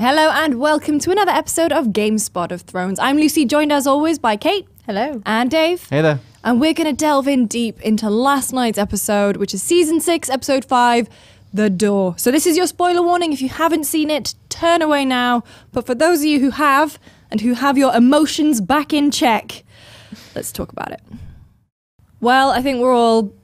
Hello and welcome to another episode of GameSpot of Thrones. I'm Lucy, joined as always by Kate. Hello. And Dave. Hey there. And we're going to delve in deep into last night's episode, which is Season 6, Episode 5, The Door. So this is your spoiler warning. If you haven't seen it, turn away now. But for those of you who have, and who have your emotions back in check, let's talk about it. Well, I think we're all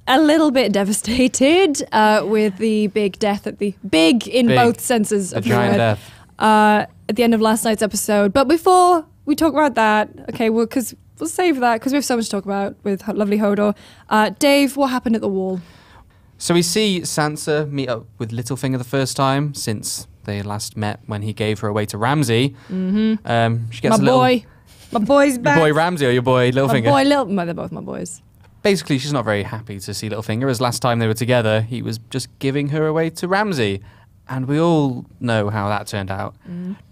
a little bit devastated with the big death at the big in both senses of the giant word death at the end of last night's episode. But before we talk about that, okay, well, because we'll save that because we have so much to talk about with lovely Hodor. Dave, what happened at the wall? So we see Sansa meet up with Littlefinger the first time since they last met when he gave her away to Ramsay. Mm-hmm. She gets My boy's back. Your boy Ramsay or your boy Littlefinger? They're both my boys. Basically, she's not very happy to see Littlefinger, as last time they were together, he was just giving her away to Ramsay. And we all know how that turned out.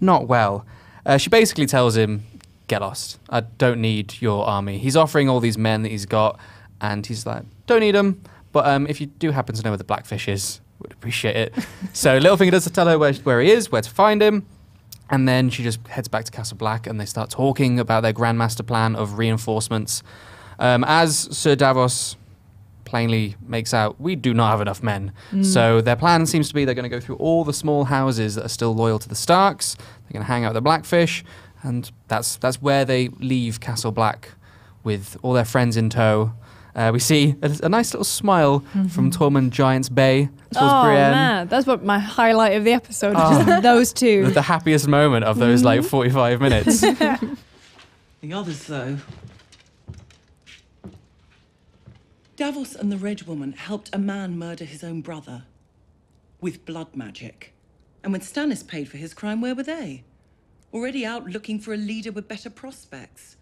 Not well. She basically tells him, get lost. I don't need your army. He's offering all these men that he's got, and he's like, don't need them, but if you do happen to know where the Blackfish is, would appreciate it. So Littlefinger does tell her where he is, where to find him, and then she just heads back to Castle Black, and they start talking about their grand master plan of reinforcements. As Sir Davos plainly makes out, we do not have enough men. So their plan seems to be they're going to go through all the small houses that are still loyal to the Starks. They're going to hang out with the Blackfish, and that's where they leave Castle Black with all their friends in tow. We see a nice little smile from Tormund Giant's Bay towards Brienne. Man, that's what my highlight of the episode is. Those two. The happiest moment of those 45 minutes. The others, though. Davos and the Red Woman helped a man murder his own brother with blood magic. And when Stannis paid for his crime, where were they? Already out looking for a leader with better prospects.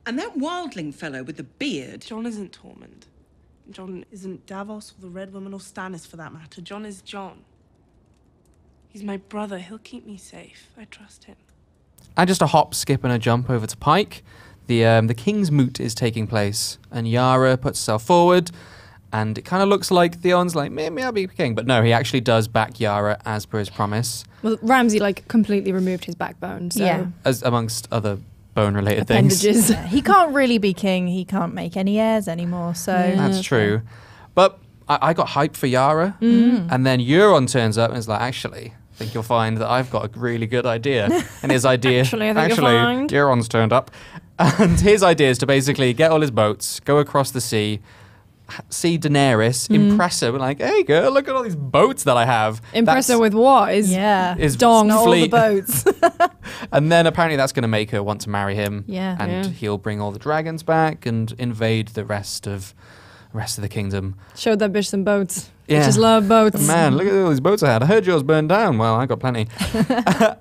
And that wildling fellow with the beard... Jon isn't Tormund. Jon isn't Davos or the Red Woman or Stannis for that matter. Jon is Jon. He's my brother. He'll keep me safe. I trust him. And just a hop, skip and a jump over to Pike. The King's Moot is taking place, and Yara puts herself forward, and it kind of looks like Theon's like, maybe I'll be king. But no, he actually does back Yara as per his promise. Well, Ramsay completely removed his backbone. So. Yeah. As amongst other bone-related things. Appendages. He can't really be king. He can't make any heirs anymore. So That's true. But I got hyped for Yara, and then Euron turns up and is like, actually, I think you'll find that I've got a really good idea. And his idea... Actually, I think you'll find. Euron's turned up. And his idea is to basically get all his boats, go across the sea, see Daenerys, impress her, like, hey girl, look at all these boats that I have. Impress her with what? His dong not fleet. all the boats. And then apparently that's going to make her want to marry him. Yeah. And he'll bring all the dragons back and invade the rest of the kingdom. Showed that bitch some boats. Yeah. Bitches love boats. Man, look at all these boats I had. I heard yours burned down. Well, I got plenty.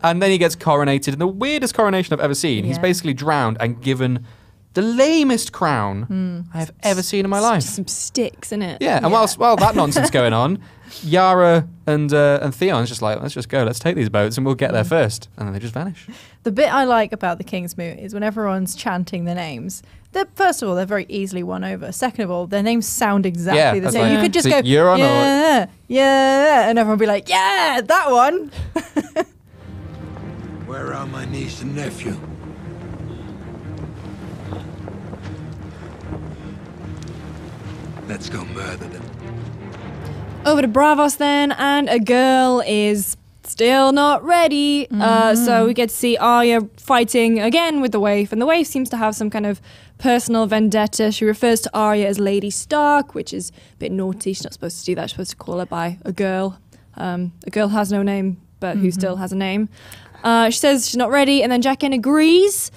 And then he gets coronated in the weirdest coronation I've ever seen. He's basically drowned and given the lamest crown I have ever seen in my life. Just some sticks, innit? Yeah, and while that nonsense going on, Yara and Theon's just like, let's just go, let's take these boats and we'll get there first. And then they just vanish. The bit I like about the King's Moot is when everyone's chanting their names. First of all, they're very easily won over. Second of all, their names sound exactly the same. Like, you could just go, Euron yeah, and everyone would be like, yeah, that one. Where are my niece and nephew? Let's go murder them. Over to Braavos then, and a girl is still not ready. So we get to see Arya fighting again with the Waif, and the Waif seems to have some kind of personal vendetta. She refers to Arya as Lady Stark, which is a bit naughty. She's not supposed to do that. She's supposed to call her by a girl. A girl has no name, but who still has a name. She says she's not ready, and then Jaqen agrees.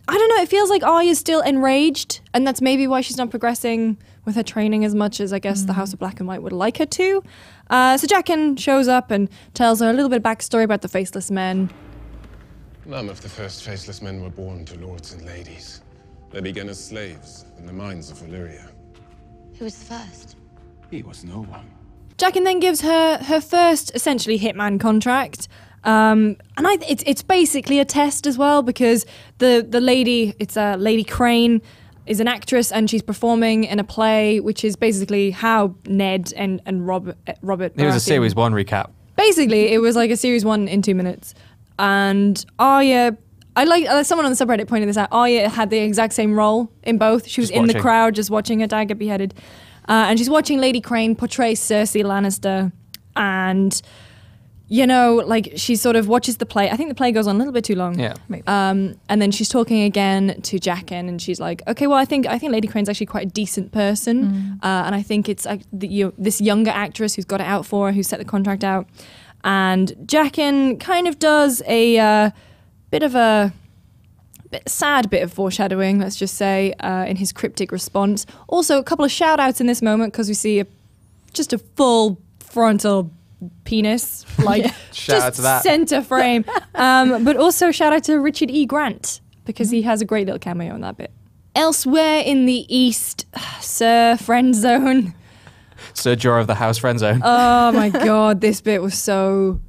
I don't know, it feels like Arya's still enraged, and that's maybe why she's not progressing with her training as much as I guess the House of Black and White would like her to. So Jaqen shows up and tells her a little bit of backstory about the Faceless Men. None of the first Faceless Men were born to lords and ladies. They began as slaves in the mines of Valyria. Who was the first? He was no one. Jaqen then gives her first, essentially, hitman contract. And it's basically a test as well, because the lady, it's Lady Crane, is an actress and she's performing in a play, which is basically how Ned and Robert It was a Series 1 recap. basically, it was like a series 1 in 2 minutes. And Arya, someone on the subreddit pointed this out, Arya had the exact same role in both. She was in the crowd just watching her dad get beheaded. And she's watching Lady Crane portray Cersei Lannister. And, you know, like, she sort of watches the play. I think the play goes on a little bit too long. Yeah. And then she's talking again to Jaqen, and she's like, okay, well, I think Lady Crane's actually quite a decent person. And I think it's this younger actress who's got it out for her, who set the contract out. And Jaqen kind of does a sad bit of foreshadowing, let's just say, in his cryptic response. Also, a couple of shout outs in this moment because we see just a full frontal penis, like shout out just to that. center frame. But also shout out to Richard E. Grant because he has a great little cameo in that bit. Elsewhere in the East, Sir Friendzone. Sir Jorah of the House Friendzone. Oh my god, this bit was so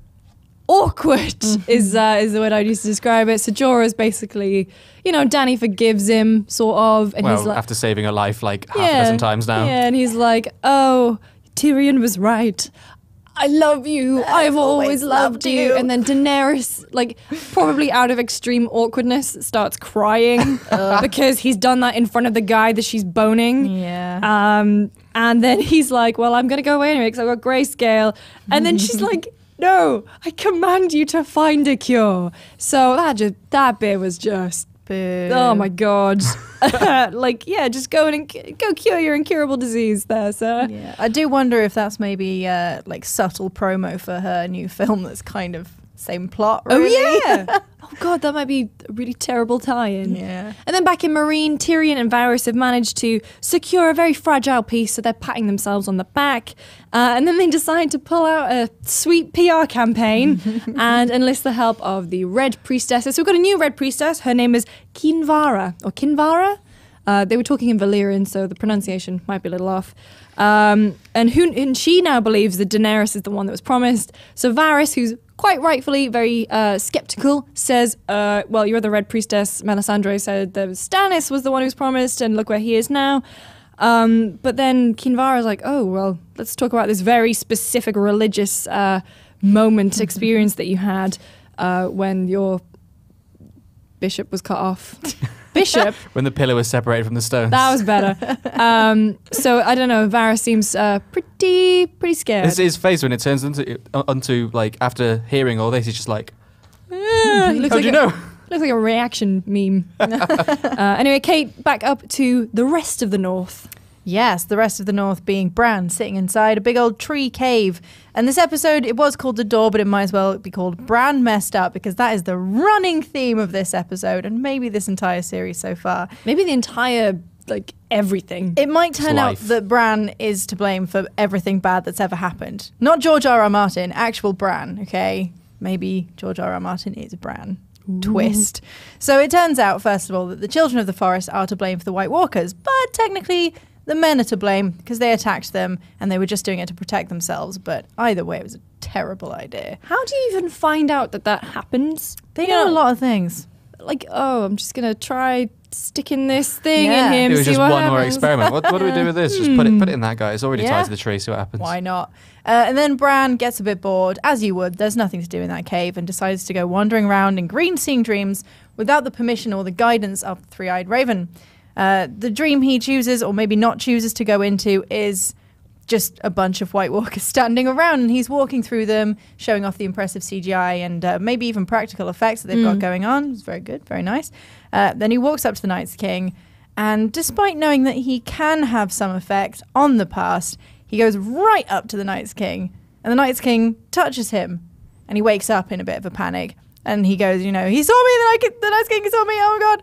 awkward is the word I used to describe it. So Jorah's basically, you know, Dany forgives him, sort of. And he's like, after saving her life like half a dozen times now. Yeah, and he's like, oh, Tyrion was right. I love you. I've always loved you. And then Daenerys, like, probably out of extreme awkwardness, starts crying because he's done that in front of the guy that she's boning. Yeah. And then he's like, well, I'm going to go away anyway because I've got grayscale. And then she's like, no, I command you to find a cure. So that bit was just, oh my God. Like, yeah, just go cure your incurable disease there, sir. Yeah. I do wonder if that's maybe like subtle promo for her new film that's kind of same plot, really. Oh, yeah. Oh, God, that might be a really terrible tie-in. Yeah. And then back in Marine, Tyrion and Varys have managed to secure a very fragile peace, so they're patting themselves on the back. And then they decide to pull out a sweet PR campaign and enlist the help of the Red Priestesses. So we've got a new Red Priestess. Her name is Kinvara. They were talking in Valyrian, so the pronunciation might be a little off. And she now believes that Daenerys is the one that was promised. So Varys, who's quite rightfully very skeptical, says, well, you're the Red Priestess. Melisandre said that Stannis was the one who was promised, and look where he is now. But then Kinvara's like, oh, well, let's talk about this very specific religious moment experience that you had when your bishop was cut off. Bishop? When the pillar was separated from the stones. That was better. So I don't know. Varys seems pretty scared. His face when it turns onto like after hearing all this, he's just like, How'd you know? Looks like a reaction meme. Anyway, Kate, back up to the rest of the North. Yes, the rest of the North being Bran sitting inside a big old tree cave. And this episode, it was called The Door, but it might as well be called Bran Messed Up because that is the running theme of this episode and maybe this entire series so far. Maybe the entire, like, everything. It might turn out that Bran is to blame for everything bad that's ever happened. Not George R.R. Martin, actual Bran, okay? Maybe George R.R. Martin is Bran. Ooh. Twist. So it turns out, first of all, that the children of the forest are to blame for the White Walkers, but technically the men are to blame because they attacked them and they were just doing it to protect themselves. But either way, it was a terrible idea. How do you even find out that happens? They know a lot of things. Like, oh, I'm just going to try sticking this thing in him. It was just one happens. more experiment. What do we do with this? Just put it in that guy. It's already tied to the tree. See what happens. Why not? And then Bran gets a bit bored, as you would. There's nothing to do in that cave and decides to go wandering around in green seeing dreams without the permission or the guidance of the Three-Eyed Raven. The dream he chooses, or maybe not chooses to go into, is just a bunch of White Walkers standing around, and he's walking through them, showing off the impressive CGI and maybe even practical effects that they've got going on. It's very good, very nice. Then he walks up to the Night's King, and despite knowing that he can have some effect on the past, he goes right up to the Night's King, and the Night's King touches him, and he wakes up in a bit of a panic, and he goes, you know, he saw me, the Night's King saw me, oh my God.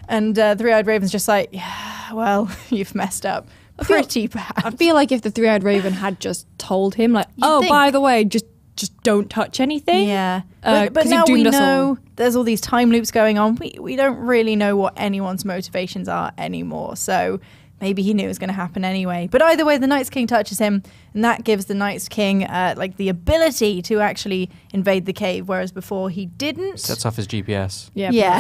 And Three-Eyed Raven's just like, yeah, well, you've messed up. Pretty bad. I feel like if the Three-Eyed Raven had just told him, like, by the way, just don't touch anything. Yeah. But now we know there's all these time loops going on. We don't really know what anyone's motivations are anymore. So maybe he knew it was going to happen anyway. But either way, the Night's King touches him, and that gives the Night's King like the ability to actually invade the cave, whereas before he didn't. Sets off his GPS. Yeah.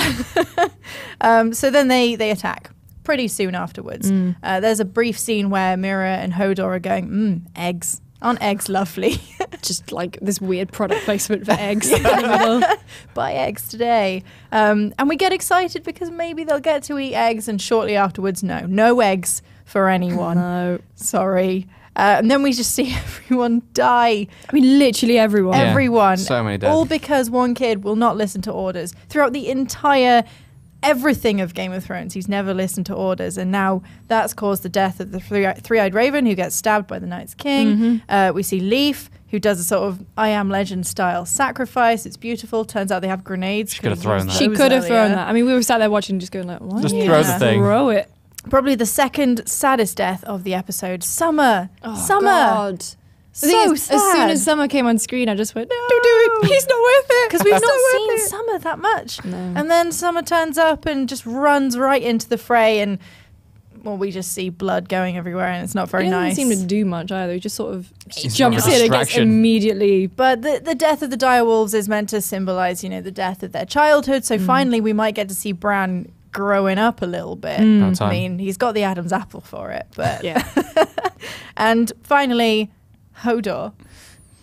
So then they attack pretty soon afterwards. There's a brief scene where Mira and Hodor are going, eggs. Aren't eggs lovely? just like this weird product placement for eggs in the middle. Buy eggs today. And we get excited because maybe they'll get to eat eggs, and shortly afterwards, no eggs for anyone. No. Sorry. And then we just see everyone die. I mean, literally everyone. Yeah, Everyone. so many dead. All because one kid will not listen to orders. Throughout the entire everything of Game of Thrones, he's never listened to orders. And now that's caused the death of the three-eyed raven, who gets stabbed by the Night's King. We see Leaf, who does a sort of I Am Legend style sacrifice. It's beautiful. Turns out they have grenades. She could have thrown that. She could have thrown that. I mean, we were sat there watching, just going like, what? Just throw the thing. Throw it. Probably the second saddest death of the episode. Summer. Summer. God. The thing is, sad. as soon as Summer came on screen, I just went, no, Don't do it. he's not worth it. Because we've He's not worth seen it. Summer that much. No. And then Summer turns up and just runs right into the fray, and well, we just see blood going everywhere, and it's not very He doesn't nice. seem to do much either. He just sort of He's jumps more of a in and gets distraction. immediately. But the death of the direwolves is meant to symbolize, the death of their childhood. So finally, we might get to see Bran growing up a little bit. About time. I mean, he's got the Adam's apple for it. But Yeah. And finally, Hodor.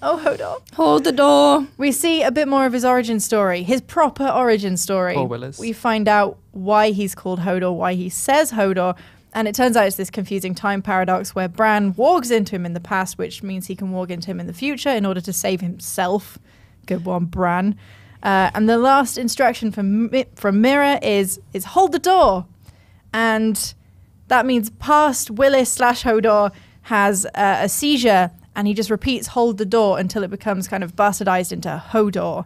Oh, Hodor. Hold the door. We see a bit more of his origin story, his proper origin story. Poor Willis. We find out why he's called Hodor, why he says Hodor, and it turns out it's this confusing time paradox where Bran wargs into him in the past, which means he can warg into him in the future in order to save himself. Good one, Bran. And the last instruction from Mira is hold the door, and that means past Willis / Hodor has a seizure. And he just repeats hold the door until it becomes kind of bastardized into Hodor.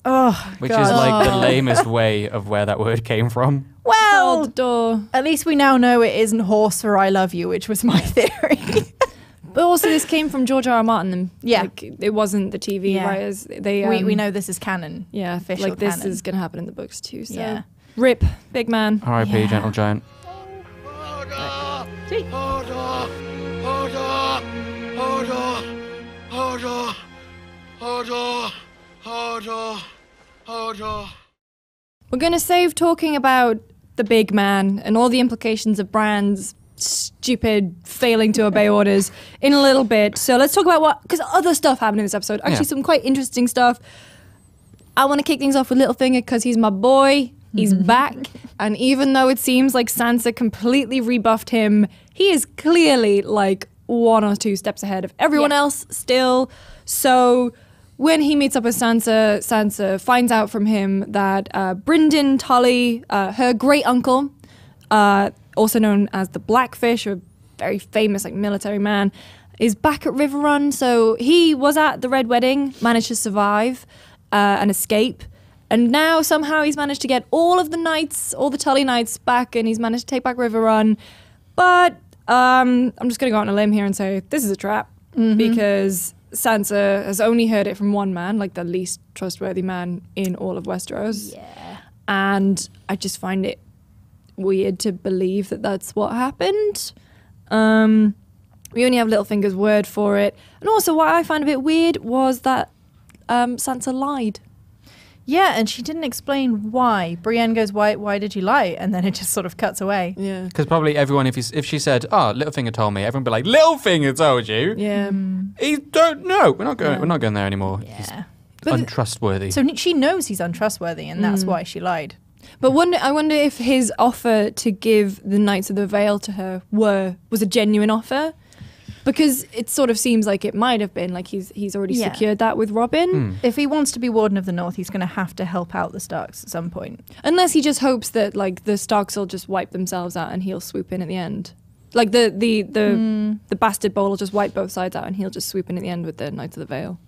Oh, Which God. is like the lamest way of where that word came from. Well, Hold the door. at least we now know it isn't horse for I love you, which was my theory. But also, this came from George R.R. Martin. Yeah. Like, it wasn't the TV Yeah. writers. They we know this is canon. Yeah, official like this canon. is going to happen in the books too. So, Yeah. rip, big man. R.I.P. Yeah. Gentle Giant. We're going to save talking about the big man and all the implications of Bran's stupid failing to obey orders in a little bit. So let's talk about because other stuff happened in this episode. Actually, Yeah. some quite interesting stuff. I want to kick things off with Littlefinger because he's my boy. He's back. And even though it seems like Sansa completely rebuffed him, he is clearly like 1 or 2 steps ahead of everyone else still. So when he meets up with Sansa, Sansa finds out from him that Brynden Tully, her great uncle, also known as the Blackfish, a very famous like military man, is back at Riverrun. So he was at the Red Wedding, managed to survive and escape. And now somehow he's managed to get all of the knights, all the Tully knights back, and he's managed to take back Riverrun. But I'm just going to go out on a limb here and say this is a trap because Sansa has only heard it from one man, like the least trustworthy man in all of Westeros. Yeah. And I just find it weird to believe that that's what happened. We only have Littlefinger's word for it. And also what I find a bit weird was that Sansa lied. Yeah, and she didn't explain why. Brienne goes, why did you lie? And then it just sort of cuts away. Yeah. Because probably everyone, if she said, "Oh, Littlefinger told me," everyone would be like, "Littlefinger told you." Yeah. He don't know. We're not going. Yeah. We're not going there anymore. Yeah. He's But untrustworthy. So she knows he's untrustworthy, and that's why she lied. But I wonder if his offer to give the Knights of the Vale to her was a genuine offer. Because it sort of seems like it might have been, like he's already Yeah. secured that with Robin. If he wants to be Warden of the North, he's going to have to help out the Starks at some point. Unless he just hopes that like the Starks will just wipe themselves out and he'll swoop in at the end. Like the Bastard Bowl will just wipe both sides out and he'll just swoop in at the end with the Knights of the Vale.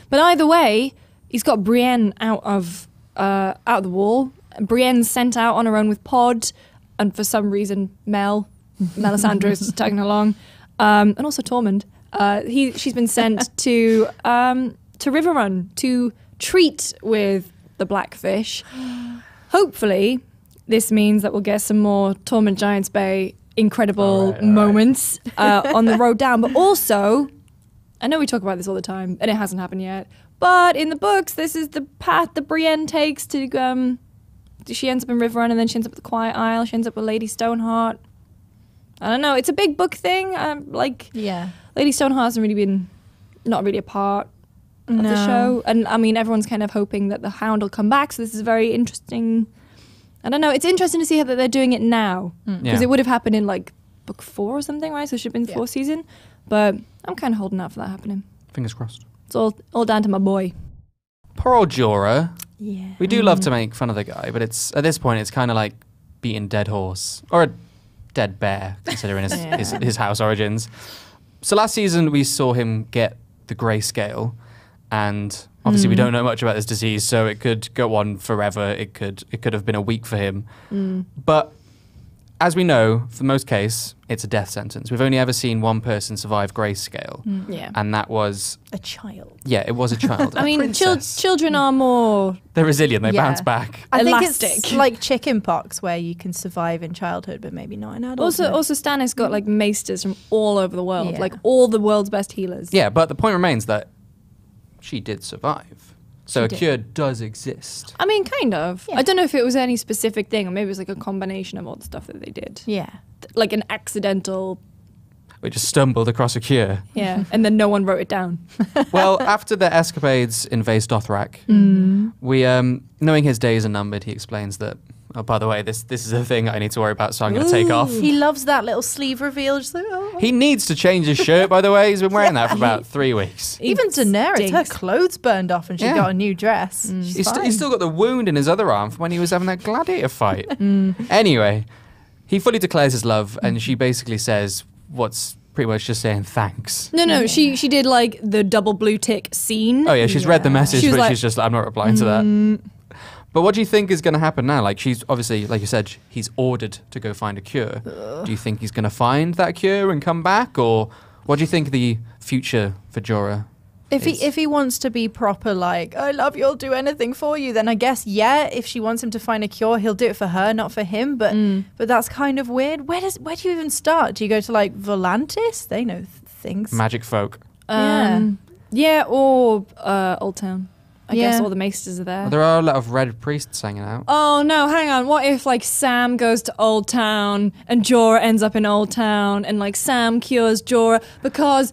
But either way, he's got Brienne out of the wall. Brienne's sent out on her own with Pod, and for some reason Melisandre's tagging along. And also Tormund. She's been sent to Riverrun to treat with the Blackfish. Hopefully, this means that we'll get some more Tormund Giants Bay incredible moments on the road down. But also, I know we talk about this all the time, and it hasn't happened yet. But in the books, this is the path that Brienne takes to. She ends up in Riverrun, and then she ends up at the Quiet Isle. She ends up with Lady Stoneheart. I don't know. It's a big book thing. Yeah. Lady Stoneheart hasn't really been not really a part of the show. And I mean, everyone's kind of hoping that the Hound will come back. So this is very interesting. I don't know. It's interesting to see how that they're doing it now, because it would have happened in like book 4 or something, right? So it should have been the 4th season. But I'm kind of holding out for that happening. Fingers crossed. It's all down to my boy. Poor old Jorah. Yeah. We do love to make fun of the guy, but it's at this point it's kind of like beating dead horse or a dead bear, considering his house origins. So last season we saw him get the grayscale, and obviously we don't know much about this disease, so it could go on forever. It could have been a week for him, but as we know, for most case, it's a death sentence. We've only ever seen one person survive grayscale, and that was a child. Yeah, it was a child. I mean, children are more... They're resilient. They bounce back. I elastic. think it's like chicken pox, where you can survive in childhood, but maybe not in adulthood. Also, Stannis got like maesters from all over the world, like all the world's best healers. Yeah, but the point remains that she did survive. So a cure does exist. I mean, kind of. Yeah. I don't know if it was any specific thing, or maybe it was like a combination of all the stuff that they did. Yeah. Like an accidental... We just stumbled across a cure. Yeah, and then no one wrote it down. Well, after their escapades in Vase Dothrak, we, knowing his days are numbered, he explains that, oh, by the way, this is a thing I need to worry about, so I'm going to take off. He loves that little sleeve reveal. Just like, He needs to change his shirt, by the way. He's been wearing that for about 3 weeks. Even Daenerys, her clothes burned off and she got a new dress. He's still got the wound in his other arm from when he was having that gladiator fight. Anyway, he fully declares his love, and she basically says what's pretty much just saying thanks. No, she did like the double blue tick scene. Oh yeah, she's read the message, but like, she's just like, I'm not replying to that. But what do you think is going to happen now? Like, she's obviously, like you said, he's ordered to go find a cure. Do you think he's going to find that cure and come back? Or what do you think the future for Jorah is? If he wants to be proper, like, I love you, I'll do anything for you, then I guess, if she wants him to find a cure, he'll do it for her, not for him. But that's kind of weird. Where do you even start? Do you go to, like, Volantis? They know things. Magic folk. Yeah, or Old Town. I guess all the maesters are there. Well, there are a lot of red priests hanging out. Oh no, hang on. What if like Sam goes to Old Town and Jorah ends up in Old Town, and like Sam cures Jorah because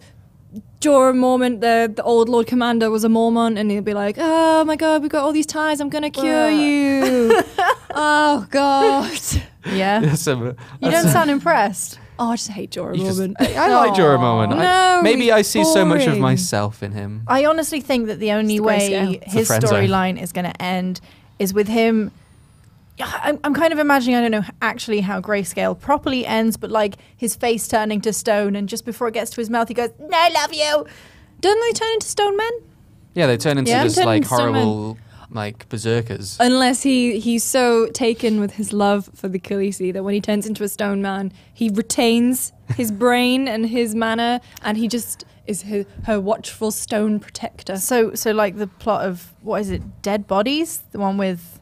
Jorah Mormont, the old Lord Commander, was a Mormont, and he'll be like, oh my god, we've got all these ties, I'm gonna cure you. Oh god. Yeah. You don't sound impressed. Oh, I just hate Jorah Mormont. I like Jorah Mormont. No, maybe I see so much of boring. myself in him. I honestly think that the only way his storyline is going to end is with him. I'm kind of imagining, I don't know actually how Grayscale properly ends, but like his face turning to stone, and just before it gets to his mouth, he goes, "No, I love you." Don't they turn into stone men? Yeah, they turn into just like into stone horrible, like berserkers. Unless he's so taken with his love for the Khaleesi that when he turns into a stone man, he retains his brain and his mana, and he just is her watchful stone protector. So like the plot of, what is it, Dead Bodies? The one with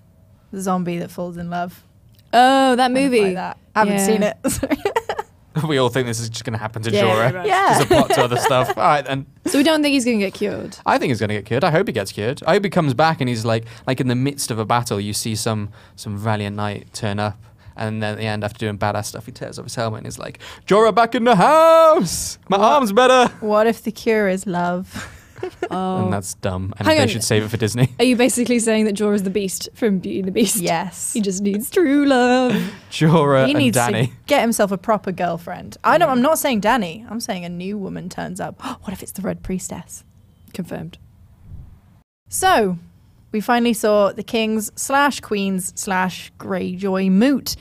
the zombie that falls in love. Oh, that movie. Like that. I haven't seen it. We all think this is just going to happen to Jorah. Right. Yeah. There's a plot to other stuff. All right, then. So we don't think he's going to get cured? I think he's going to get cured. I hope he gets cured. I hope he comes back and he's like in the midst of a battle, you see some valiant knight turn up, and then at the end, after doing badass stuff, he tears off his helmet and is like, Jorah back in the house! My arm's better! What if the cure is love? And that's dumb. And Hang they on. should save it for Disney. Are you basically saying that Jorah's the Beast from Beauty and the Beast? Yes. He just needs true love. Jorah He and needs Dany. to get himself a proper girlfriend. I'm not saying Dany. I'm saying a new woman turns up. What if it's the Red Priestess? Confirmed. So, we finally saw the kings / queens / Greyjoy moot.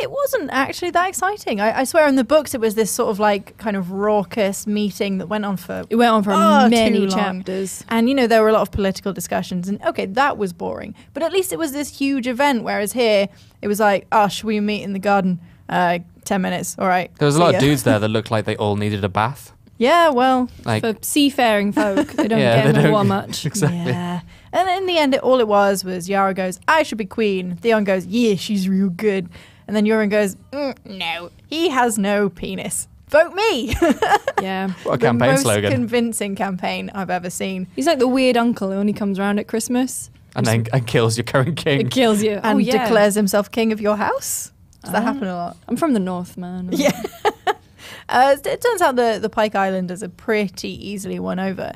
It wasn't actually that exciting. I swear in the books it was this sort of like kind of raucous meeting that went on for many too long. chapters. And, there were a lot of political discussions, and okay, that was boring. But at least it was this huge event, whereas here it was like, should we meet in the garden? 10 minutes, all right. There was a lot of dudes there that looked like they all needed a bath. Yeah, well. Like, For seafaring folk, they don't Yeah, get they more don't- much. Exactly. Yeah. And in the end, all it was Yara goes, I should be queen. Theon goes, yeah, she's real good. And then Euron goes, no, he has no penis. Vote me. Yeah. What a campaign The most slogan. convincing campaign I've ever seen. He's like the weird uncle who only comes around at Christmas. And then kills your current king. It kills you. And declares himself king of your house. Does that happen a lot? I'm from the north, man. Yeah. It turns out the Pike Islanders are pretty easily won over.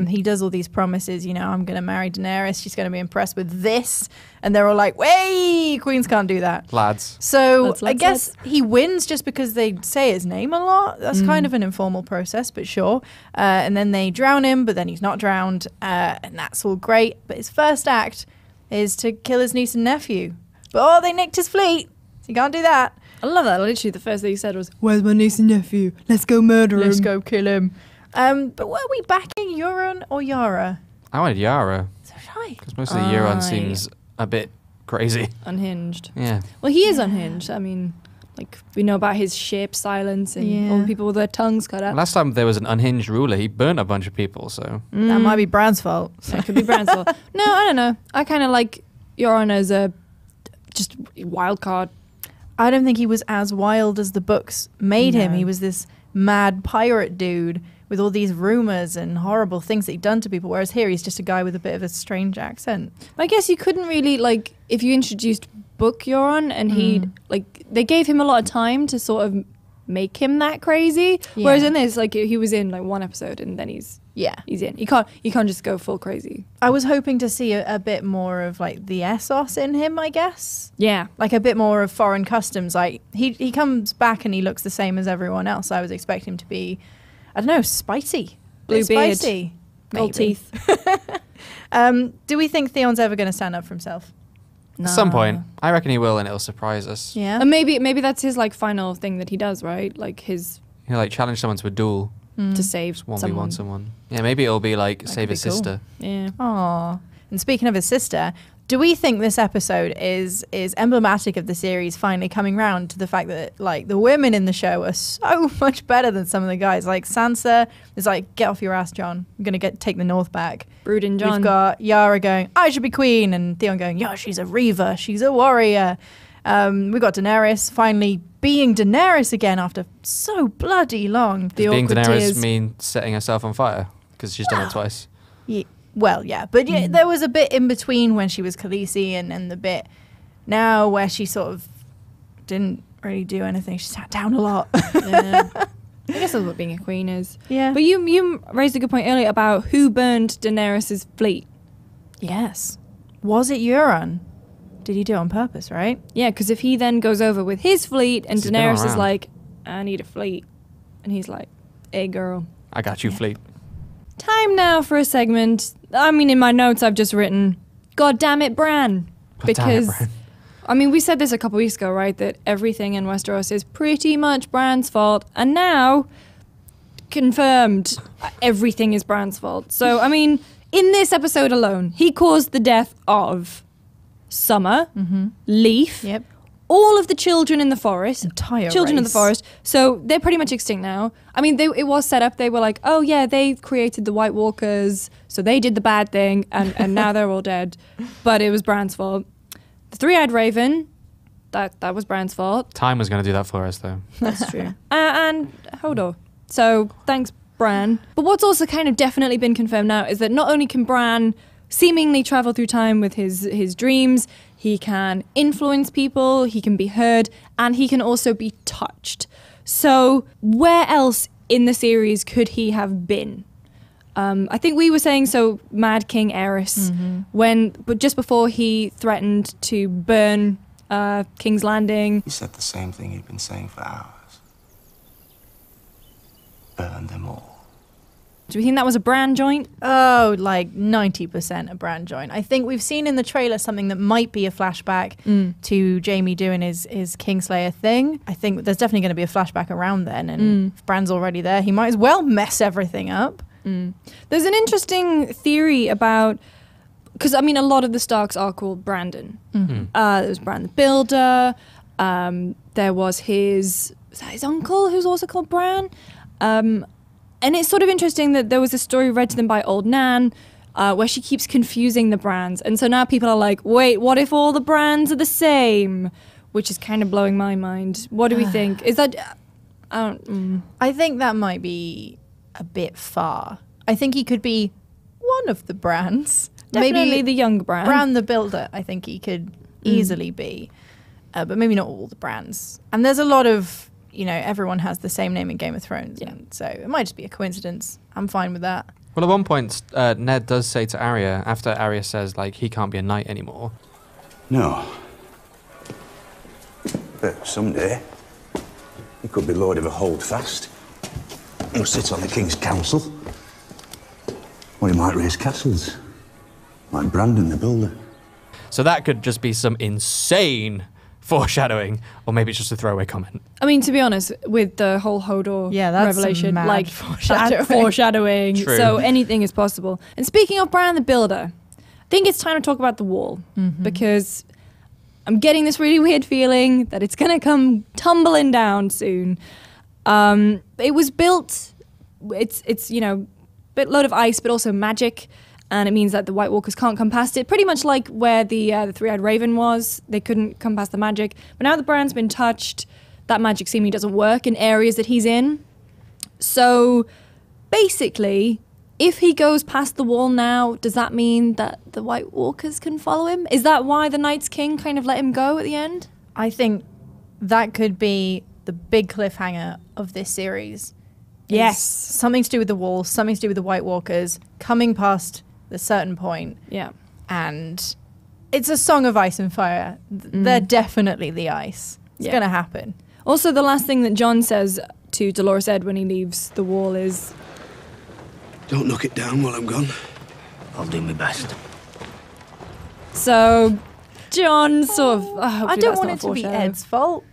He does all these promises, I'm going to marry Daenerys. She's going to be impressed with this. And they're all like, way, queens can't do that. Lads. So I guess he wins just because they say his name a lot. That's kind of an informal process, but sure. And then they drown him, but then he's not drowned. And that's all great. But his first act is to kill his niece and nephew. But they nicked his fleet. So you can't do that. I love that. Literally, the first thing he said was, "Where's my niece and nephew? Let's go murder him. Let's go kill him." But were we backing Euron or Yara? I wanted Yara. So shy. Because most of the Euron seems a bit crazy. Unhinged. Yeah. Well, he is unhinged. I mean, we know about his shape silence and all the people with their tongues cut out. Last time there was an unhinged ruler, he burnt a bunch of people, so... That might be Bran's fault. That could be Bran's fault. No, I don't know. I kind of like Euron as a just wild card. I don't think he was as wild as the books made him. He was this mad pirate dude with all these rumors and horrible things that he'd done to people, whereas here he's just a guy with a bit of a strange accent. I guess you couldn't really, if you introduced Book Euron and they gave him a lot of time to sort of make him that crazy, whereas in this, he was in one episode and then he's in. You can't just go full crazy. I was hoping to see a bit more of the Essos in him, I guess. Yeah. A bit more of foreign customs. He comes back and he looks the same as everyone else. I was expecting him to be, I don't know, spicy. Blue beard. Spicy. Gold teeth. Do we think Theon's ever going to stand up for himself? At some point. I reckon he will, and it'll surprise us. Yeah. And maybe that's his final thing that he does, right? He'll challenge someone to a duel. To save 1v1 someone. Yeah, maybe it'll be save his sister. Yeah. Aww. And speaking of his sister, do we think this episode is emblematic of the series finally coming round to the fact that the women in the show are so much better than some of the guys? Sansa is get off your ass, Jon. I'm gonna take the North back. Brooding Jon. We've got Yara going, I should be queen, and Theon going, yeah, she's a reaver, she's a warrior. We've got Daenerys finally being Daenerys again after so bloody long. Does being Daenerys mean setting herself on fire? Because she's done it twice. Yeah. Well, yeah. But there was a bit in between when she was Khaleesi and the bit now where she sort of didn't really do anything. She sat down a lot. Yeah. I guess that's what being a queen is. Yeah. But you raised a good point earlier about who burned Daenerys' fleet. Yes. Was it Euron? Did he do it on purpose, right? Yeah, because if he then goes over with his fleet and Daenerys is like, I need a fleet. And he's like, hey, girl. I got you, fleet. Time now for a segment. I mean, in my notes, I've just written, God damn it, Bran. Because, we said this a couple weeks ago, right? That everything in Westeros is pretty much Bran's fault. And now, confirmed, everything is Bran's fault. So, in this episode alone, he caused the death of Summer, Leaf, all of the children in the forest. Entire children in the race. forest. So they're pretty much extinct now. It was set up. They were like, oh yeah, they created the White Walkers, so they did the bad thing, and now they're all dead. But it was Bran's fault. The Three-Eyed Raven, that was Bran's fault. Time was going to do that for us, though. That's true. And Hodor. So thanks, Bran. But what's also kind of definitely been confirmed now is that not only can Bran seemingly travel through time with his dreams, he can influence people, he can be heard, and he can also be touched. So where else in the series could he have been? I think we were saying Mad King Aerys, but just before he threatened to burn King's Landing. He said the same thing he'd been saying for hours. Burn them all. Do we think that was a Bran joint? Oh, 90% a Bran joint. I think we've seen in the trailer something that might be a flashback to Jaime doing his Kingslayer thing. I think there's definitely going to be a flashback around then, and if Bran's already there, he might as well mess everything up. There's an interesting theory about, because a lot of the Starks are called Brandon. There was Bran the Builder. There was his uncle who's also called Bran. And it's sort of interesting that there was a story read to them by Old Nan where she keeps confusing the brands. And so now people are like, wait, what if all the brands are the same? Which is kind of blowing my mind. What do we think? Is that... I think that might be a bit far. I think he could be one of the brands. Definitely maybe the young Bran. Bran the Builder, I think he could easily be. But maybe not all the brands. And there's a lot of everyone has the same name in Game of Thrones. Yeah. So it might just be a coincidence. I'm fine with that. Well, at one point, Ned does say to Arya, after Arya says, like, he can't be a knight anymore. No. But someday, he could be Lord of a Holdfast. He'll sit on the King's Council. Or he might raise castles. Like Brandon the Builder. So that could just be some insane foreshadowing, or maybe it's just a throwaway comment. I mean, to be honest, with the whole Hodor that's revelation, some mad like foreshadowing. True. So anything is possible. And speaking of Bran the Builder, I think it's time to talk about the wall because I'm getting this really weird feeling that it's going to come tumbling down soon. It was built. It's bit load of ice, but also magic. And it means that the White Walkers can't come past it. Pretty much like where the Three-Eyed Raven was. They couldn't come past the magic. But now that Bran's been touched, that magic seemingly doesn't work in areas that he's in. So basically, if he goes past the wall now, does that mean that the White Walkers can follow him? Is that why the Night's King kind of let him go at the end? I think that could be the big cliffhanger of this series. Yes. Is something to do with the wall, something to do with the White Walkers coming past the certain point. Yeah. And it's a song of ice and fire. They're definitely the ice. It's going to happen. Also, the last thing that Jon says to Dolorous Ed when he leaves the wall is, Don't knock it down while I'm gone. I'll do my best. so Jon sort of... I don't want it to be Ed's fault.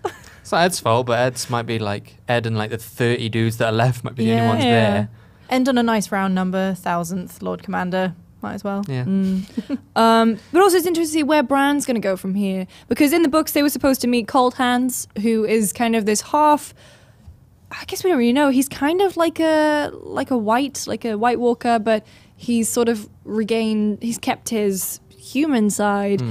It's not Ed's fault, but Ed's might be like Ed and like the 30 dudes that are left might be the only ones there. End on a nice round number, 1000th Lord Commander. Might as well. Yeah. But also it's interesting to see where Bran's going to go from here. Because in the books they were supposed to meet Cold Hands, who is kind of this half... I guess we don't really know. He's kind of like a White Walker, but he's sort of he's kept his human side.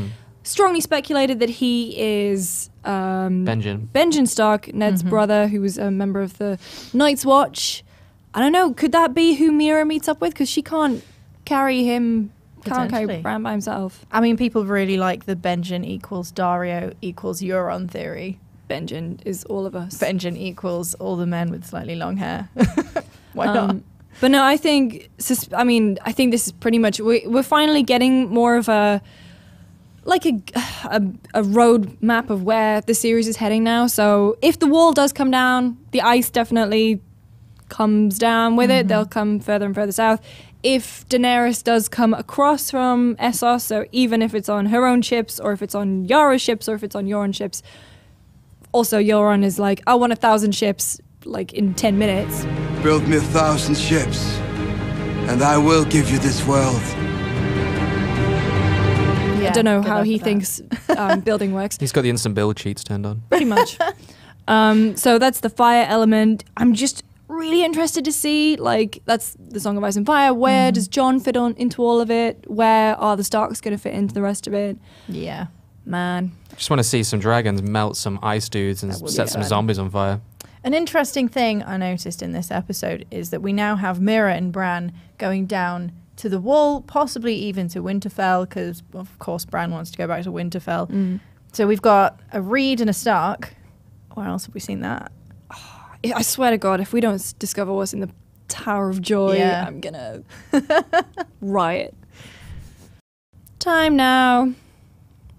Strongly speculated that he is... Benjen Stark, Ned's brother, who was a member of the Night's Watch. I don't know. Could that be who Mira meets up with? Because she can't carry him, can't carry Bran by himself. I mean, people really like the Benjen equals Dario equals Euron theory. Benjen is all of us. Benjen equals all the men with slightly long hair. Why not? But no, I think this is pretty much... We're finally getting more of a road map of where the series is heading now. So if the wall does come down, the ice definitely comes down with it. They'll come further and further south. If Daenerys does come across from Essos, so even if it's on her own ships or if it's on Yara's ships or if it's on Euron's ships, also Euron is like, I want 1,000 ships like in 10 minutes. Build me 1,000 ships, and I will give you this world. I don't know how he thinks building works. He's got the instant build cheats turned on. Pretty much. So that's the fire element. I'm just really interested to see, like, that's the Song of Ice and Fire. Where does Jon fit on into all of it? Where are the Starks going to fit into the rest of it? Yeah. Man. I just want to see some dragons melt some ice dudes and set some zombies on fire. An interesting thing I noticed in this episode is that we now have Mira and Bran going down to the wall, possibly even to Winterfell, because, of course, Bran wants to go back to Winterfell. So we've got a Reed and a Stark. Where else have we seen that? I swear to God, if we don't discover what's in the Tower of Joy, I'm going to riot. Time now.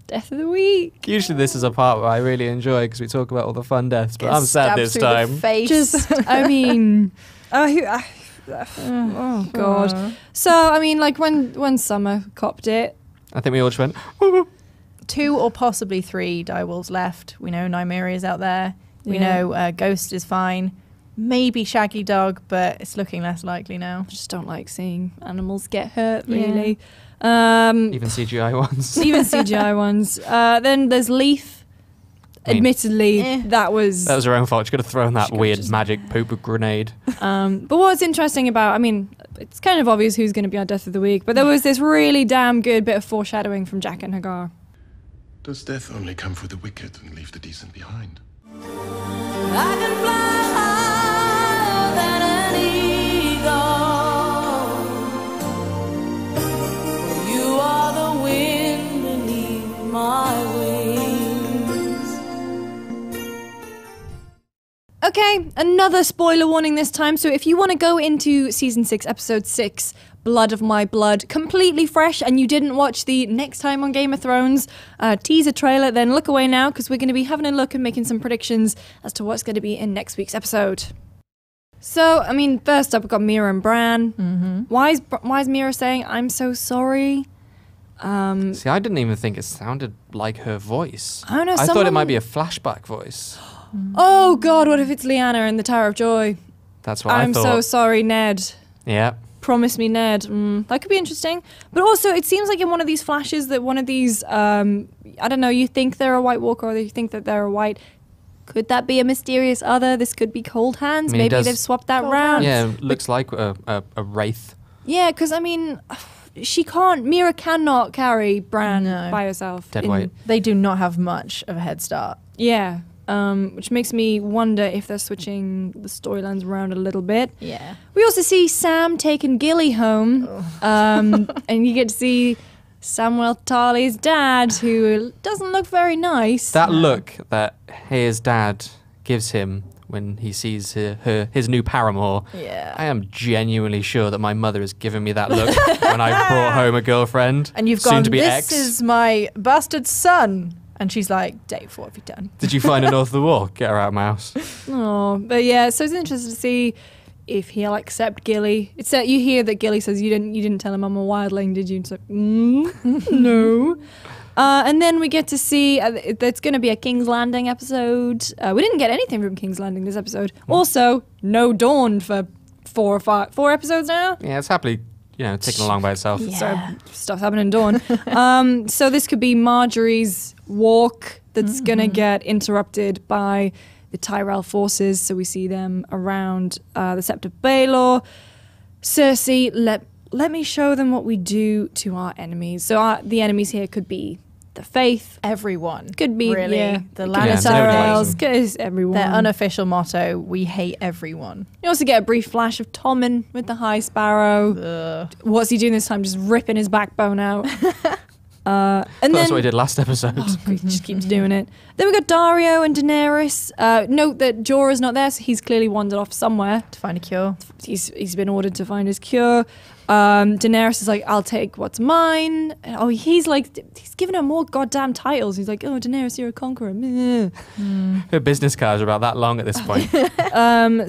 Death of the week. Usually this is a part where I really enjoy because we talk about all the fun deaths, but I'm sad this time. Just, I mean... oh God. So I mean, like when Summer copped it, I think we all just went 2 or possibly 3 direwolves left. We know Nymeria is out there. We know Ghost is fine. Maybe Shaggy Dog, but it's looking less likely now. I just don't like seeing animals get hurt, really. Even CGI ones. Even CGI ones. Then there's Leaf. Admittedly, that was her own fault. She could have thrown that weird magic poop grenade. But what's interesting about, I mean, it's kind of obvious who's going to be our Death of the Week, but there was this really damn good bit of foreshadowing from Jack and Hagar. Does death only come for the wicked and leave the decent behind? I can fly higher than an eagle. You are the wind beneath my wings. Okay, another spoiler warning this time. So if you want to go into season 6, episode 6, Blood of My Blood, completely fresh, and you didn't watch the Next Time on Game of Thrones teaser trailer, then look away now, because we're going to be having a look and making some predictions as to what's going to be in next week's episode. So, I mean, first up, we've got Mira and Bran. Mm-hmm. Why is Mira saying, "I'm so sorry"? See, I didn't even think it sounded like her voice. I don't know. I thought it might be a flashback voice. Oh, God, what if it's Lyanna in the Tower of Joy? That's what I thought. I'm so sorry, Ned. Yeah. Promise me, Ned. That could be interesting. But also, it seems like in one of these flashes that one of these, I don't know, you think they're a White Walker or you think that they're a White. Could that be a mysterious other? This could be Cold Hands. I mean, maybe they've swapped that round. Yeah, looks like a wraith. Yeah, because, I mean, Mira cannot carry Bran by herself. Dead weight. They do not have much of a head start. Yeah. Which makes me wonder if they're switching the storylines around a little bit. Yeah. We also see Sam taking Gilly home, and you get to see Samuel Tarly's dad, who doesn't look very nice. That look that his dad gives him when he sees his new paramour. Yeah. I am genuinely sure that my mother has given me that look when I brought home a girlfriend. And you've soon gone, to be "This ex. is my bastard son." And she's like, "Dave, what have you done?" Did you find her north of the wall? Get her out of my house. Oh, but yeah, so it's interesting to see if he'll accept Gilly. It's that you hear that Gilly says, "You didn't tell him I'm a wildling, did you?" It's like, no. And then we get to see there's going to be a King's Landing episode. We didn't get anything from King's Landing this episode. Also, no Dawn for 4 episodes now. Yeah, it's happily ticking along by itself. Yeah. So stuff happening in Dawn. So this could be Marjorie's walk that's going to get interrupted by the Tyrell forces. So we see them around the Sept of Baelor. Cersei, let me show them what we do to our enemies. So the enemies here could be the Faith. Everyone. Could be, really. yeah. The The Lannister Tyrells. Could everyone. Their unofficial motto, "We hate everyone." You also get a brief flash of Tommen with the High Sparrow. Ugh. What's he doing this time? Just ripping his backbone out. And That's what he did last episode. he just keeps doing it. Then we got Dario and Daenerys. Note that Jorah's not there, so he's clearly wandered off somewhere. To find a cure. He's been ordered to find his cure. Daenerys is like, "I'll take what's mine." Oh, he's giving her more goddamn titles. He's like, "Oh, Daenerys, you're a conqueror." Her business cards are about that long at this point.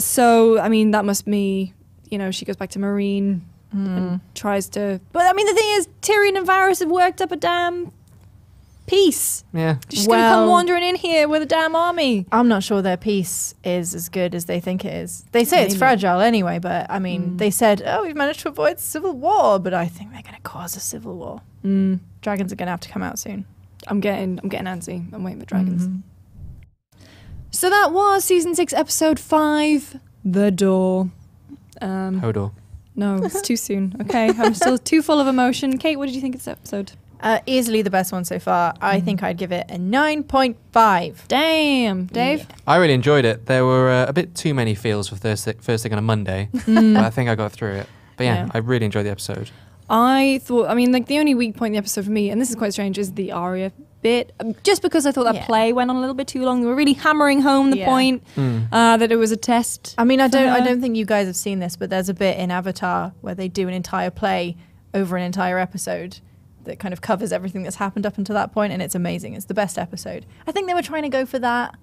So, I mean, that must be, she goes back to Marine and tries to... But, I mean, the thing is, Tyrion and Varys have worked up a damn peace. Yeah. She's going to come wandering in here with a damn army. I'm not sure their peace is as good as they think it is. They say it's fragile anyway, but I mean, they said, "Oh, we've managed to avoid civil war," but I think they're going to cause a civil war. Dragons are going to have to come out soon. I'm getting antsy. I'm waiting for dragons. So that was season 6, episode 5, The Door. Hodor. No, it's too soon. Okay, I'm still too full of emotion. Kate, what did you think of this episode? Easily the best one so far. I think I'd give it a 9.5. Damn, Dave. I really enjoyed it. There were a bit too many feels for first thing on a Monday, but I think I got through it. But yeah, I really enjoyed the episode. I thought, the only weak point in the episode for me, and this is quite strange, is the Arya bit. Just because I thought that play went on a little bit too long. They were really hammering home the point that it was a test. I mean, I don't think you guys have seen this, but there's a bit in Avatar where they do an entire play over an entire episode that kind of covers everything that's happened up until that point, and it's amazing. It's the best episode. I think they were trying to go for that.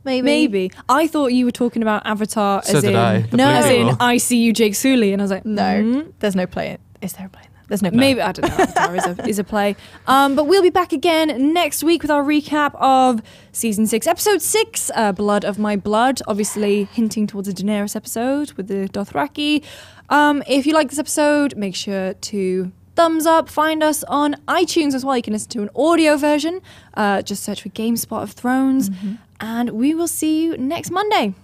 Maybe. I thought you were talking about Avatar So as did in... I. The No, blue as in people. I See You, Jake Sully, and I was like, No, there's no play. Is there a play in that? There's no play. Maybe, I don't know, Avatar is a play. But we'll be back again next week with our recap of Season 6, Episode 6, Blood of My Blood, obviously hinting towards a Daenerys episode with the Dothraki. If you like this episode, make sure to thumbs up. Find us on iTunes as well. You can listen to an audio version. Just search for GameSpot of Thrones. And we will see you next Monday.